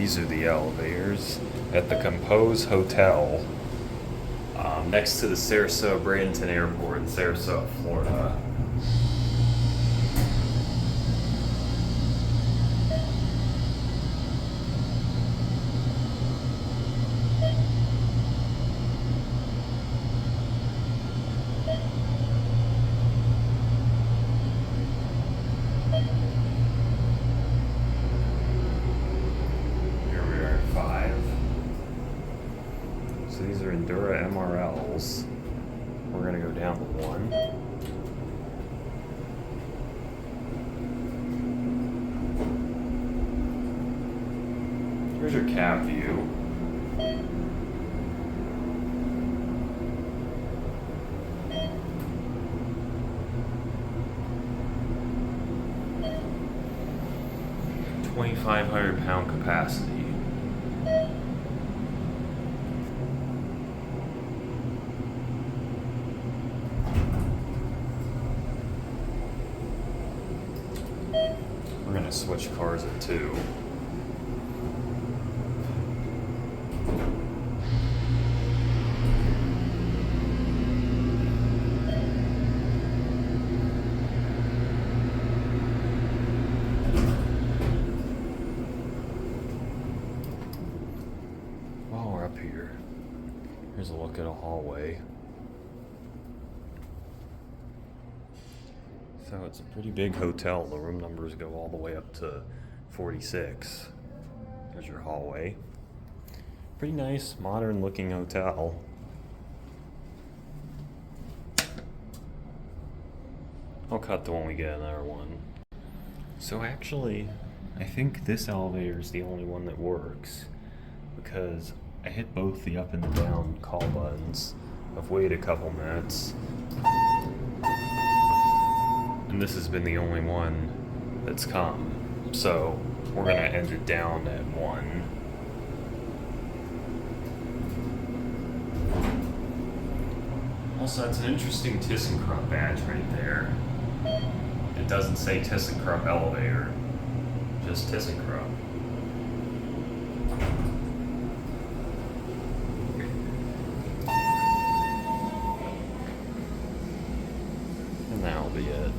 These are the elevators at the Kompose Hotel next to the Sarasota Bradenton Airport in Sarasota, Florida. So these are Endura MRLs. We're gonna go down to one. Here's your cab view. £2,500 capacity. We're gonna switch cars at 2. While we're up here, here's a look at a hallway. So it's a pretty big hotel. The room numbers go all the way up to 46. There's your hallway. Pretty nice, modern looking hotel. I'll cut to when we get another one. So actually, I think this elevator is the only one that works because I hit both the up and the down call buttons. I've waited a couple minutes. And this has been the only one that's come. So we're gonna end it down at 1. Also, that's an interesting ThyssenKrupp badge right there. It doesn't say ThyssenKrupp elevator, just ThyssenKrupp. And that'll be it.